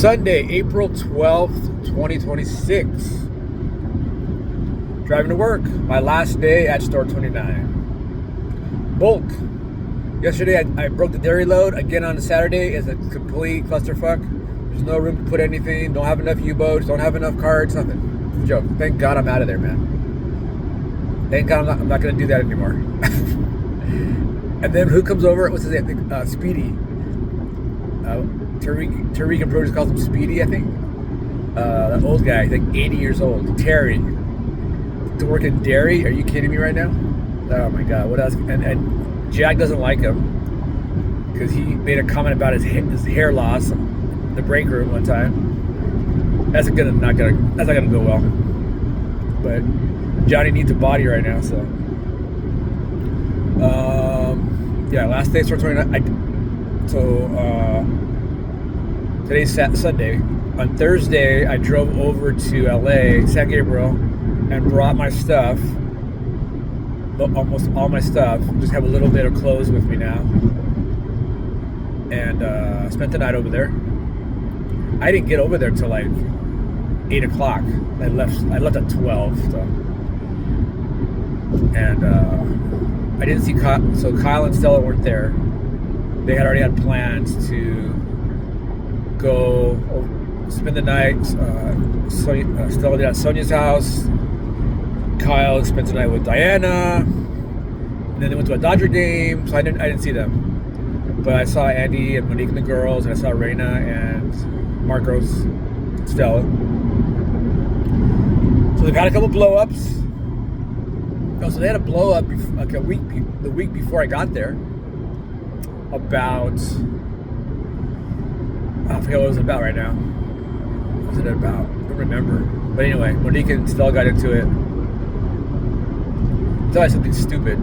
Sunday, April 12th, 2026. Driving to work. My last day at Store 29. Bulk. Yesterday, I broke the dairy load. Again on a Saturday is a complete clusterfuck. There's no room to put anything. Don't have enough U-boats. Don't have enough carts. Nothing. It's a joke. Thank God I'm out of there, man. Thank God I'm not going to do that anymore. And then who comes over? What's his name? Speedy. Tariq and Bruce calls him Speedy, I think. That old guy, he's like 80 years old. Terry. To work in dairy? Are you kidding me right now? Oh my God, what else? And Jack doesn't like him because he made a comment about his hair loss in the break room one time. That's not gonna go well. But Johnny needs a body right now, so yeah, last day, Store 29. Today's Sunday. On Thursday, I drove over to LA, San Gabriel, and brought my stuff, almost all my stuff. Just have a little bit of clothes with me now. And spent the night over there. I didn't get over there till like 8 o'clock. I left at 12. So. And I didn't see Kyle, so Kyle and Stella weren't there. They had already had plans to go spend the night. Stella did at Sonia's house. Kyle spent the night with Diana. And then they went to a Dodger game, so I didn't see them. But I saw Andy and Monique and the girls, and I saw Raina and Marcos, Stella. So they've had a couple blow-ups. Oh, so they had a blow-up like the week before I got there. About, I forget what it was about right now. What was it about? I don't remember. But anyway, Monique and Stella got into it. I thought something stupid.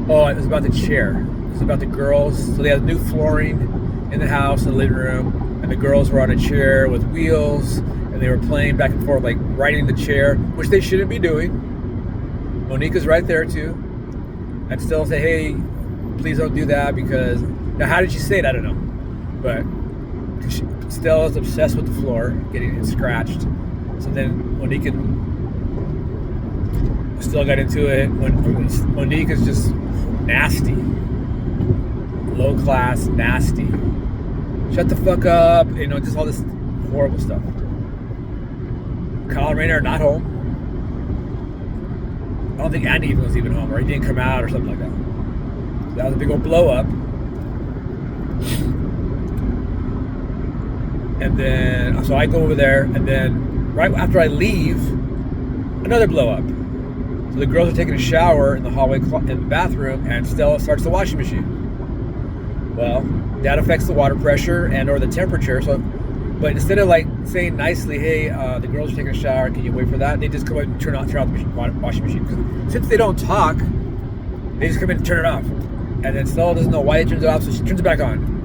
Oh, it was about the chair. It was about the girls. So they had new flooring in the house, in the living room, and the girls were on a chair with wheels, and they were playing back and forth, like riding the chair, which they shouldn't be doing. Monique is right there too. And Stella said, "Hey, please don't do that," because now how did she say it? I don't know, but Stella's obsessed with the floor, getting it scratched. So then Monique and Stella got into it. Monique is just nasty, low class, nasty. Shut the fuck up, just all this horrible stuff. Kyle and Raina are not home. I don't think Andy was even home, or he didn't come out, or something like that. That was a big old blow up. And then, so I go over there, and then right after I leave, another blow up. So the girls are taking a shower in the hallway, in the bathroom, and Stella starts the washing machine. Well, that affects the water pressure and or the temperature. So, but instead of like saying nicely, "Hey, the girls are taking a shower, can you wait for that?" They just come in and turn out the washing machine. Because since they don't talk, they just come in and turn it off. And then Stella doesn't know why he turns it off, so she turns it back on.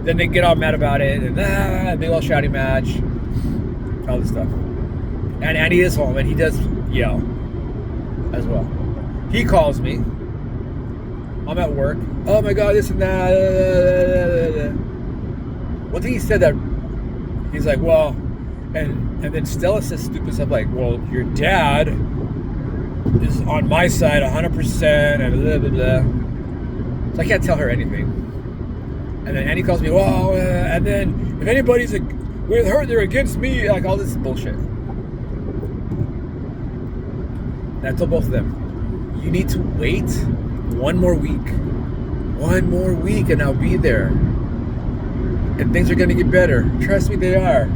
Then they get all mad about it, and big old shouting match, all this stuff. And Andy is home, and he does yell as well. He calls me. I'm at work. "Oh my God, this and that." One thing he said that he's like, "Well," and then Stella says stupid stuff like, "Well, your dad is on my side 100%, and blah, blah, blah." So I can't tell her anything. And then Andy calls me, "Well, and then if anybody's with her, they're against me," like all this bullshit. And I told both of them, you need to wait one more week, and I'll be there. And things are going to get better. Trust me, they are.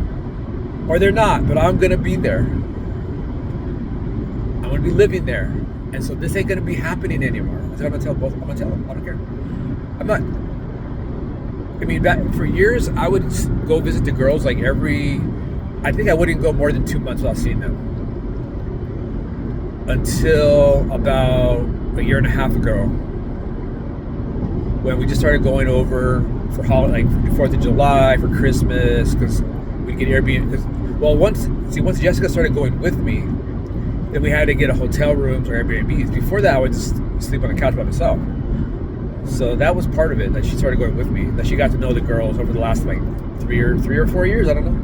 Or they're not, but I'm going to be there. I'm going to be living there. And so this ain't going to be happening anymore. That's what I'm going to tell both. I'm going to tell them. I don't care. Back for years, I would go visit the girls like I think I wouldn't go more than 2 months without seeing them. Until about a year and a half ago, when we just started going over for holiday, like 4th of July, for Christmas, because we'd get Airbnb. Once Jessica started going with me, then we had to get a hotel rooms or Airbnbs. Before that, I would just sleep on the couch by myself. So that was part of it, that she started going with me, that she got to know the girls over the last like 3 or 4 years. I don't know.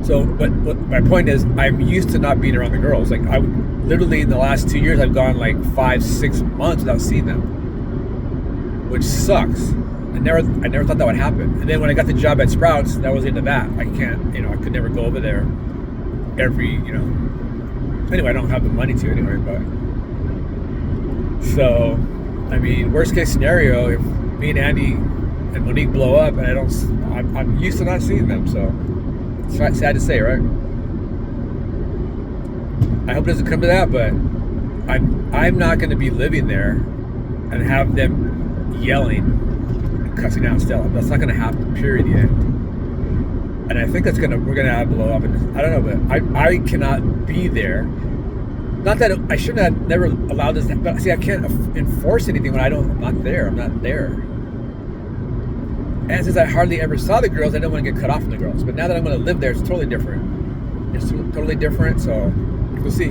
But my point is, I'm used to not being around the girls. Like, I literally in the last 2 years, I've gone like 5-6 months without seeing them, which sucks. I never thought that would happen. And then when I got the job at Sprouts, that was into that. I could never go over there anyway, I don't have the money to anyway, but so, I mean, worst case scenario, if me and Andy and Monique blow up and I'm used to not seeing them, so it's sad to say, right? I hope it doesn't come to that, but I'm not going to be living there and have them yelling and cussing out Stella. That's not going to happen, period, the end. And I think we're gonna have a blow up, and I don't know, but I cannot be there. Not that I shouldn't have never allowed this, but see, I can't enforce anything when I'm not there. I'm not there. And since I hardly ever saw the girls, I didn't want to get cut off from the girls. But now that I'm going to live there, it's totally different. So we'll see.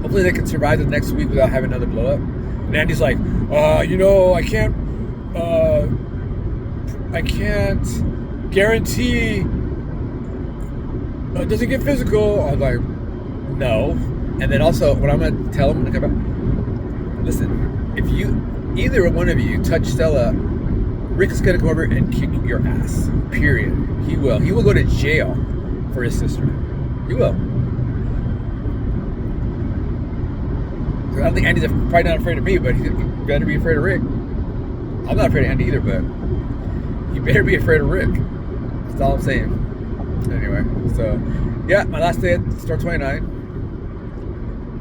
Hopefully they can survive the next week without having another blow up. And Andy's like, I can't guarantee it doesn't get physical. I was like, no. And then also, what I'm going to tell him, listen, if either one of you touch Stella, Rick's going to come over and kick your ass, period. He will go to jail for his sister. He will. I don't think Andy's probably not afraid of me, but he better be afraid of Rick. I'm not afraid of Andy either, but he better be afraid of Rick. That's all I'm saying. Anyway, so yeah, my last day at Store 29.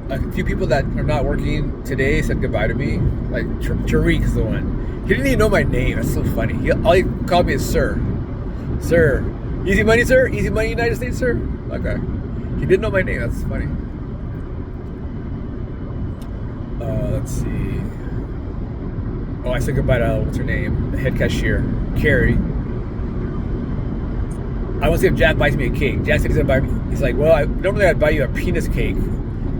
A few people that are not working today said goodbye to me. Like Tariq is the one. He didn't even know my name. That's so funny. All he called me is Sir. Sir. Easy money, sir? Easy money, United States, sir? Okay. He didn't know my name. That's funny. Let's see. Oh, I said goodbye to, what's her name? The head cashier, Carrie. I want to see if Jack buys me a cake. Jack said he's going to buy me. He's like, well, normally I'd buy you a penis cake,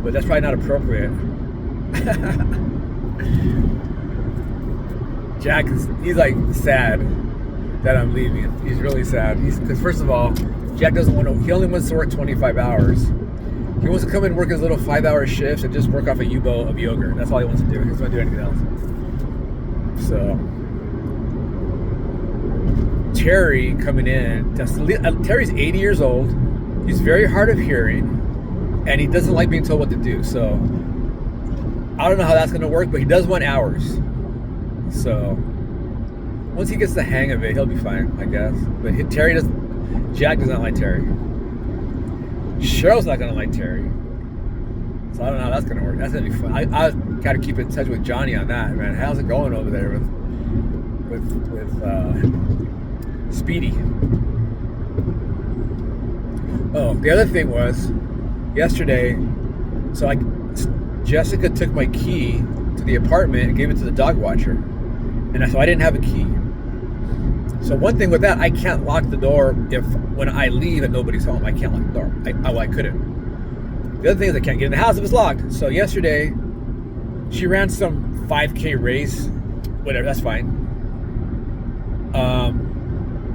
but that's probably not appropriate. Jack he's like sad that I'm leaving. He's really sad. Because first of all, Jack he only wants to work 25 hours. He wants to come and work his little 5-hour shifts and just work off a U-boat of yogurt. That's all he wants to do. He doesn't want to do anything else. So Terry coming in. Terry's 80 years old. He's very hard of hearing, and he doesn't like being told what to do. So I don't know how that's going to work, but he does want hours. So once he gets the hang of it, he'll be fine, I guess. But Jack does not like Terry. Cheryl's not going to like Terry. So I don't know how that's going to work. That's going to be fun. I got to keep in touch with Johnny on that, man. How's it going over there with Speedy? Oh, the other thing was, yesterday, so Jessica took my key to the apartment and gave it to the dog watcher. And so I didn't have a key. So one thing with that, I can't lock the door when I leave and nobody's home. I can't lock the door. I couldn't. The other thing is I can't get in the house if it's locked. So yesterday, she ran some 5K race. Whatever, that's fine.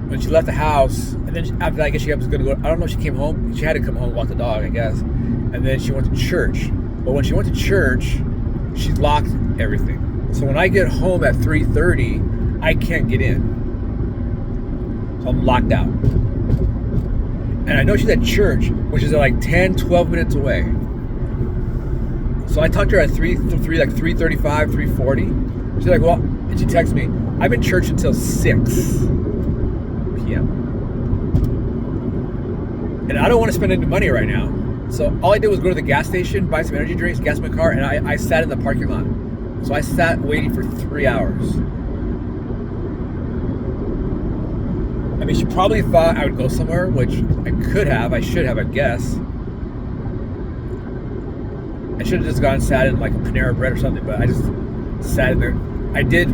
When she left the house, and then after I guess she was going to go, I don't know if she came home. She had to come home and walk the dog, I guess. And then she went to church. But when she went to church, she locked everything. So when I get home at 3:30, I can't get in. So I'm locked out. And I know she's at church, which is like 10, 12 minutes away. So I talked to her at 3:35, 3:40. She's like, well, and she texts me, I'm in church until 6 p.m. And I don't want to spend any money right now. So all I did was go to the gas station, buy some energy drinks, gas my car, and I sat in the parking lot. So I sat waiting for 3 hours. I mean, she probably thought I would go somewhere, which I could have. I should have, I guess. I should have just gone and sat in like a Panera Bread or something, but I just sat in there. I did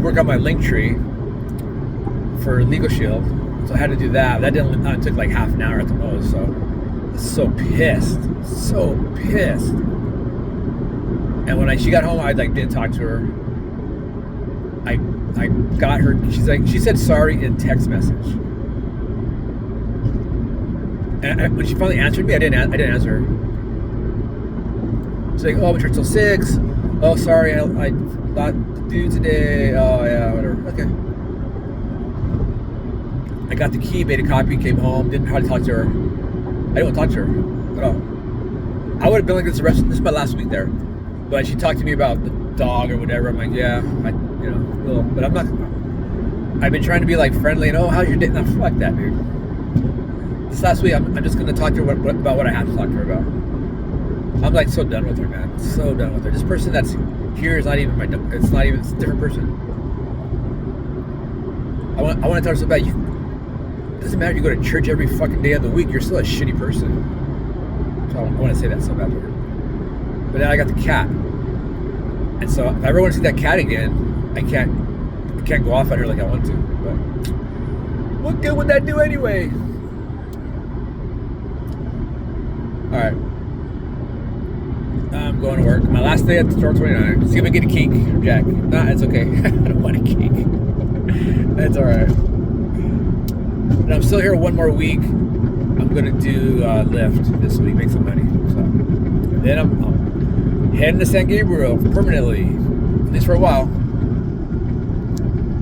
work on my Linktree for Legal Shield, so I had to do that. That took like half an hour at the most, so so pissed. And when she got home, I like didn't talk to her. I got her. She said sorry in text message. And when she finally answered me, I didn't answer her. She's like, "Oh, we turned till 6. Oh, sorry, I thought to do today. Oh yeah, whatever. Okay." I got the key, made a copy, came home, didn't know how to talk to her. I didn't want to talk to her at all. I would have been like this this is my last week there. But she talked to me about the dog or whatever. I'm like, yeah, but I'm not. I've been trying to be like friendly and how's your day? No, fuck that, dude. This last week, I'm just gonna talk to her about what I have to talk to her about. I'm like so done with her, man. So done with her. This person that's here is not even it's not even. It's a different person. I want to tell her so bad. It doesn't matter if you go to church every fucking day of the week. You're still a shitty person. So I want to say that so bad to her. But then I got the cat, and so if I ever want to see that cat again, I can't go off on her like I want to. But what good would that do anyway? All right, I'm going to work. My last day at store 29. See if I get a cake from Jack. Nah, it's okay. I don't want a cake. That's all right. And I'm still here one more week. I'm gonna do Lyft this week, make some money. So and then I'm heading to San Gabriel permanently, at least for a while.